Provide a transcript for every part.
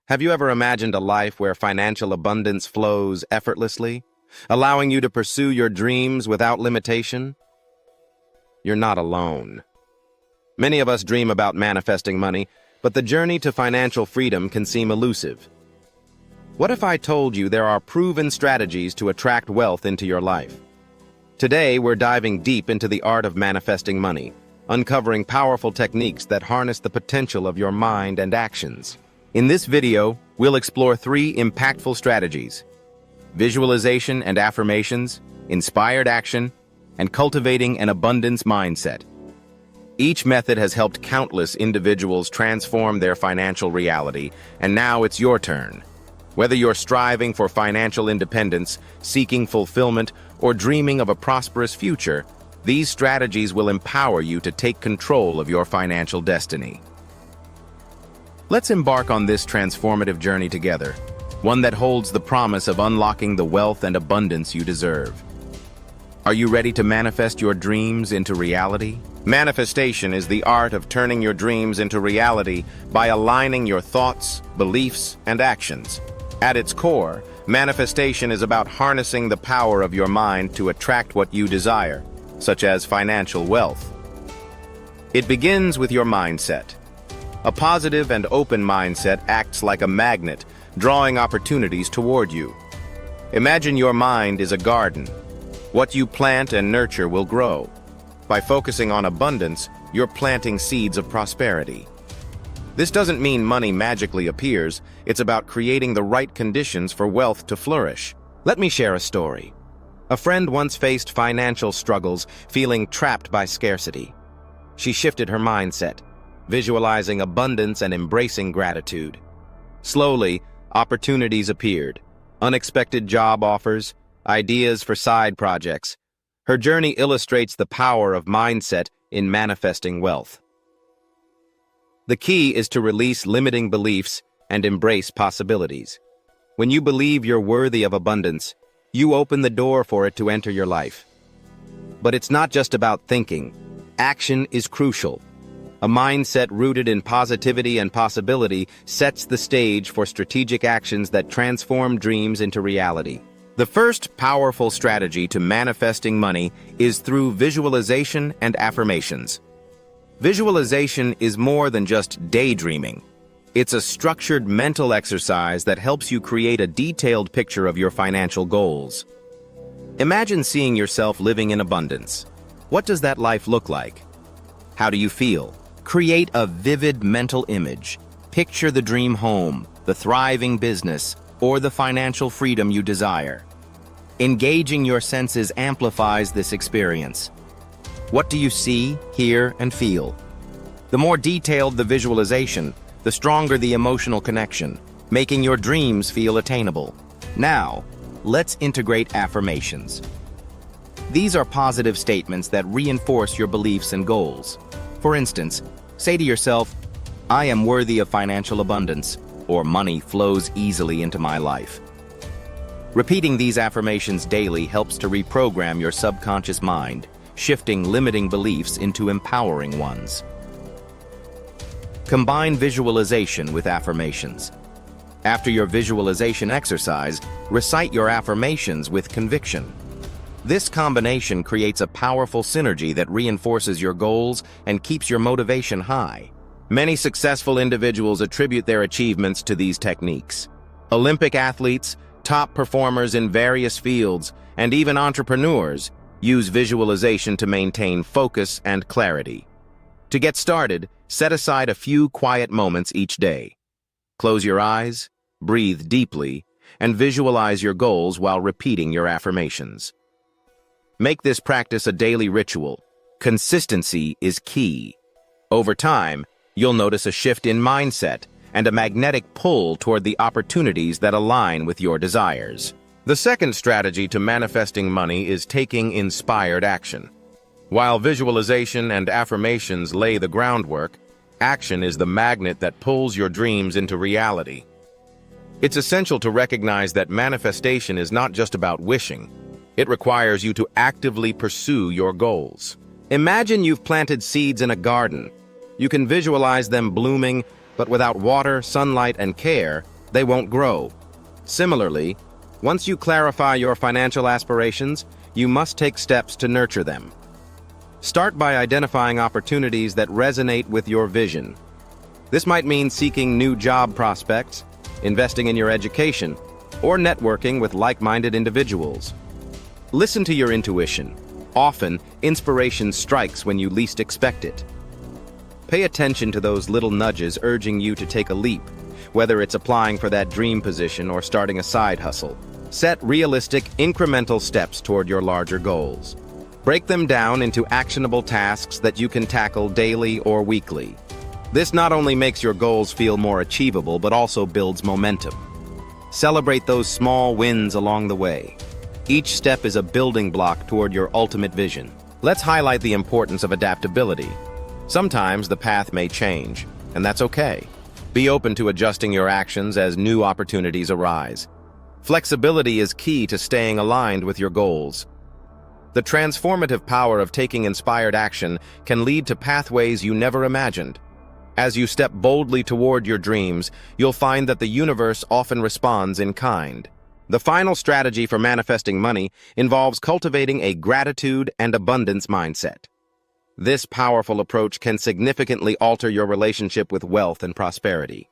Have you ever imagined a life where financial abundance flows effortlessly, allowing you to pursue your dreams without limitation? You're not alone. Many of us dream about manifesting money, but the journey to financial freedom can seem elusive. What if I told you there are proven strategies to attract wealth into your life? Today, we're diving deep into the art of manifesting money, uncovering powerful techniques that harness the potential of your mind and actions. In this video, we'll explore 3 impactful strategies: visualization and affirmations, inspired action, and cultivating an abundance mindset. Each method has helped countless individuals transform their financial reality, and now it's your turn. Whether you're striving for financial independence, seeking fulfillment, or dreaming of a prosperous future, these strategies will empower you to take control of your financial destiny. Let's embark on this transformative journey together, one that holds the promise of unlocking the wealth and abundance you deserve. Are you ready to manifest your dreams into reality? Manifestation is the art of turning your dreams into reality by aligning your thoughts, beliefs, and actions. At its core, manifestation is about harnessing the power of your mind to attract what you desire, such as financial wealth. It begins with your mindset. A positive and open mindset acts like a magnet, drawing opportunities toward you. Imagine your mind is a garden. What you plant and nurture will grow. By focusing on abundance, you're planting seeds of prosperity. This doesn't mean money magically appears. It's about creating the right conditions for wealth to flourish. Let me share a story. A friend once faced financial struggles, feeling trapped by scarcity. She shifted her mindset, visualizing abundance and embracing gratitude. Slowly, opportunities appeared. Unexpected job offers, ideas for side projects. Her journey illustrates the power of mindset in manifesting wealth. The key is to release limiting beliefs and embrace possibilities. When you believe you're worthy of abundance, you open the door for it to enter your life. But it's not just about thinking. Action is crucial. A mindset rooted in positivity and possibility sets the stage for strategic actions that transform dreams into reality. The first powerful strategy to manifesting money is through visualization and affirmations. Visualization is more than just daydreaming. It's a structured mental exercise that helps you create a detailed picture of your financial goals. Imagine seeing yourself living in abundance. What does that life look like? How do you feel? Create a vivid mental image. Picture the dream home, the thriving business, or the financial freedom you desire. Engaging your senses amplifies this experience. What do you see, hear, and feel? The more detailed the visualization, the stronger the emotional connection, making your dreams feel attainable. Now, let's integrate affirmations. These are positive statements that reinforce your beliefs and goals. For instance, say to yourself, "I am worthy of financial abundance," or "money flows easily into my life." Repeating these affirmations daily helps to reprogram your subconscious mind, shifting limiting beliefs into empowering ones. Combine visualization with affirmations. After your visualization exercise, recite your affirmations with conviction. This combination creates a powerful synergy that reinforces your goals and keeps your motivation high. Many successful individuals attribute their achievements to these techniques. Olympic athletes, top performers in various fields, and even entrepreneurs use visualization to maintain focus and clarity. To get started, set aside a few quiet moments each day. Close your eyes, breathe deeply, and visualize your goals while repeating your affirmations. Make this practice a daily ritual. Consistency is key. Over time, you'll notice a shift in mindset and a magnetic pull toward the opportunities that align with your desires. The second strategy to manifesting money is taking inspired action. While visualization and affirmations lay the groundwork, action is the magnet that pulls your dreams into reality. It's essential to recognize that manifestation is not just about wishing. It requires you to actively pursue your goals. Imagine you've planted seeds in a garden. You can visualize them blooming, but without water, sunlight, and care, they won't grow. Similarly, once you clarify your financial aspirations, you must take steps to nurture them. Start by identifying opportunities that resonate with your vision. This might mean seeking new job prospects, investing in your education, or networking with like-minded individuals. Listen to your intuition. Often, inspiration strikes when you least expect it. Pay attention to those little nudges urging you to take a leap, whether it's applying for that dream position or starting a side hustle. Set realistic, incremental steps toward your larger goals. Break them down into actionable tasks that you can tackle daily or weekly. This not only makes your goals feel more achievable, but also builds momentum. Celebrate those small wins along the way. Each step is a building block toward your ultimate vision. Let's highlight the importance of adaptability. Sometimes the path may change, and that's okay. Be open to adjusting your actions as new opportunities arise. Flexibility is key to staying aligned with your goals. The transformative power of taking inspired action can lead to pathways you never imagined. As you step boldly toward your dreams, you'll find that the universe often responds in kind. The final strategy for manifesting money involves cultivating a gratitude and abundance mindset. This powerful approach can significantly alter your relationship with wealth and prosperity.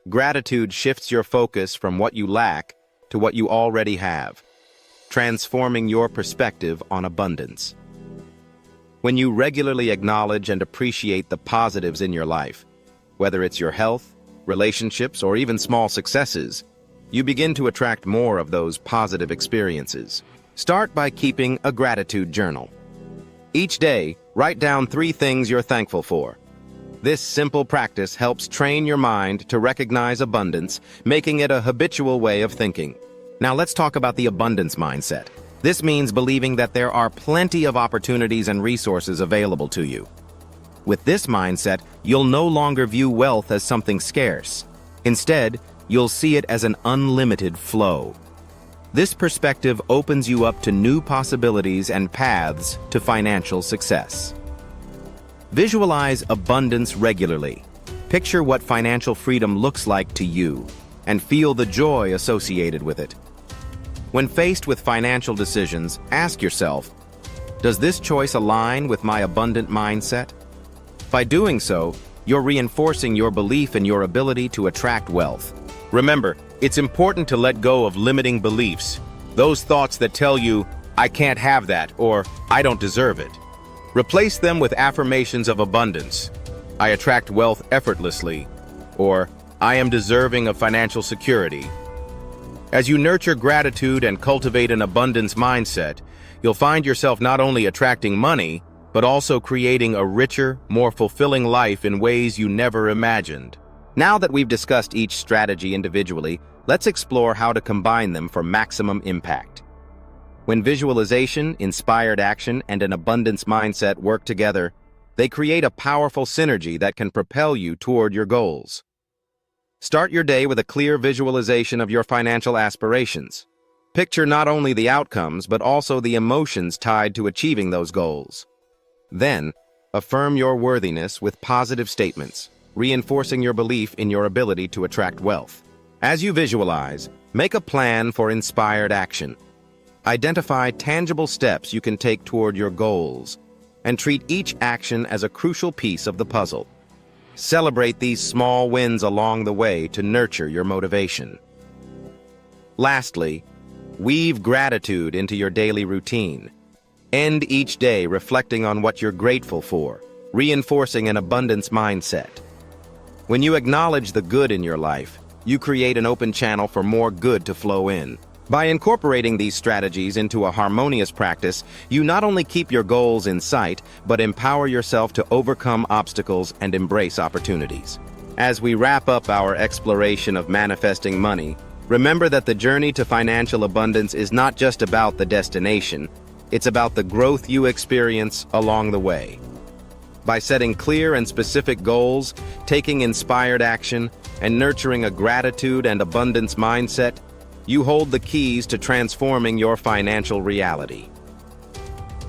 Gratitude shifts your focus from what you lack to what you already have, transforming your perspective on abundance. When you regularly acknowledge and appreciate the positives in your life, whether it's your health, relationships, or even small successes, you begin to attract more of those positive experiences. Start by keeping a gratitude journal. Each day, write down 3 things you're thankful for. This simple practice helps train your mind to recognize abundance, making it a habitual way of thinking. Now let's talk about the abundance mindset. This means believing that there are plenty of opportunities and resources available to you. With this mindset, you'll no longer view wealth as something scarce. Instead, you'll see it as an unlimited flow. This perspective opens you up to new possibilities and paths to financial success. Visualize abundance regularly. Picture what financial freedom looks like to you, and feel the joy associated with it. When faced with financial decisions, ask yourself, does this choice align with my abundant mindset? By doing so, you're reinforcing your belief in your ability to attract wealth. Remember, it's important to let go of limiting beliefs, those thoughts that tell you, I can't have that, or I don't deserve it. Replace them with affirmations of abundance. I attract wealth effortlessly, or I am deserving of financial security. As you nurture gratitude and cultivate an abundance mindset, you'll find yourself not only attracting money, but also creating a richer, more fulfilling life in ways you never imagined. Now that we've discussed each strategy individually, let's explore how to combine them for maximum impact. When visualization, inspired action, and an abundance mindset work together, they create a powerful synergy that can propel you toward your goals. Start your day with a clear visualization of your financial aspirations. Picture not only the outcomes, but also the emotions tied to achieving those goals. Then, affirm your worthiness with positive statements, reinforcing your belief in your ability to attract wealth. As you visualize, make a plan for inspired action. Identify tangible steps you can take toward your goals, and treat each action as a crucial piece of the puzzle. Celebrate these small wins along the way to nurture your motivation. Lastly, weave gratitude into your daily routine. End each day reflecting on what you're grateful for, reinforcing an abundance mindset. When you acknowledge the good in your life, you create an open channel for more good to flow in. By incorporating these strategies into a harmonious practice, you not only keep your goals in sight, but empower yourself to overcome obstacles and embrace opportunities. As we wrap up our exploration of manifesting money, remember that the journey to financial abundance is not just about the destination, it's about the growth you experience along the way. By setting clear and specific goals, taking inspired action, and nurturing a gratitude and abundance mindset, you hold the keys to transforming your financial reality.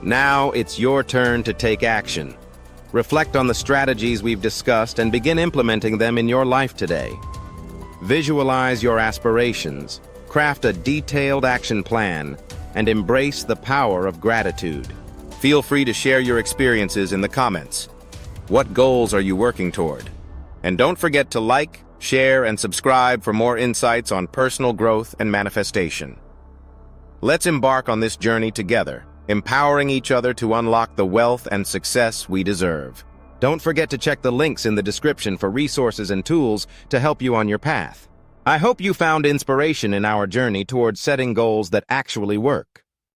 Now it's your turn to take action. Reflect on the strategies we've discussed and begin implementing them in your life today. Visualize your aspirations, craft a detailed action plan, and embrace the power of gratitude. Feel free to share your experiences in the comments. What goals are you working toward? And don't forget to like, share, and subscribe for more insights on personal growth and manifestation. Let's embark on this journey together, empowering each other to unlock the wealth and success we deserve. Don't forget to check the links in the description for resources and tools to help you on your path. I hope you found inspiration in our journey towards setting goals that actually work.